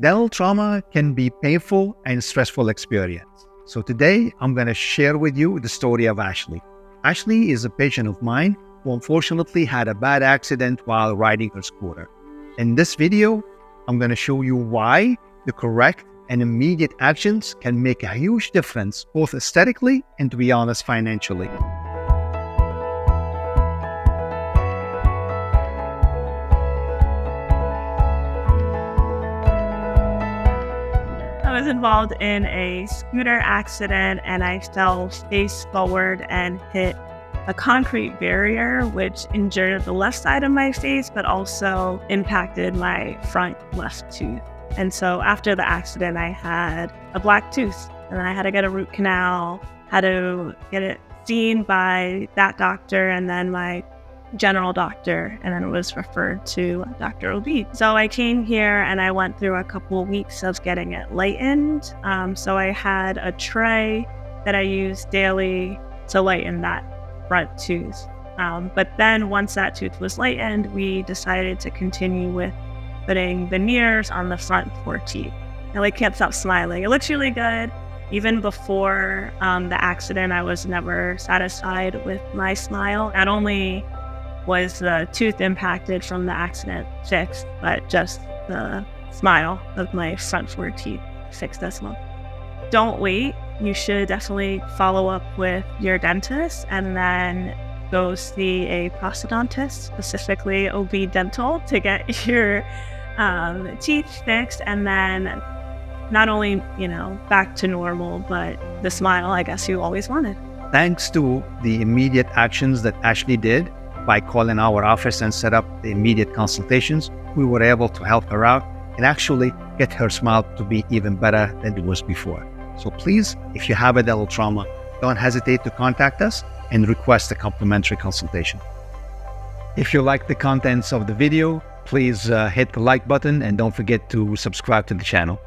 Dental trauma can be painful and stressful experience. So today I'm going to share with you the story of Ashley. Ashley is a patient of mine who unfortunately had a bad accident while riding her scooter. In this video, I'm going to show you why the correct and immediate actions can make a huge difference, both aesthetically and, to be honest, financially. I was involved in a scooter accident and I fell face forward and hit a concrete barrier, which injured the left side of my face, but also impacted my front left tooth. And so after the accident, I had a black tooth and I had to get a root canal, had to get it seen by that doctor and then my general doctor, and then it was referred to Dr. Obeid. So I came here and I went through a couple of weeks of getting it lightened. So I had a tray that I used daily to lighten that front tooth. But then once that tooth was lightened, we decided to continue with putting veneers on the front 4 teeth. I can't stop smiling. It looks really good. Even before the accident, I was never satisfied with my smile. Not only was the tooth impacted from the accident fixed, but just the smile of my front 4 teeth fixed as well. Don't wait. You should definitely follow up with your dentist and then go see a prosthodontist, specifically Obeid Dental, to get your teeth fixed and then not only, back to normal, but the smile, I guess, you always wanted. Thanks to the immediate actions that Ashley did by calling our office and set up the immediate consultations, we were able to help her out and actually get her smile to be even better than it was before. So please, if you have a dental trauma, don't hesitate to contact us and request a complimentary consultation. If you like the contents of the video, please hit the like button and don't forget to subscribe to the channel.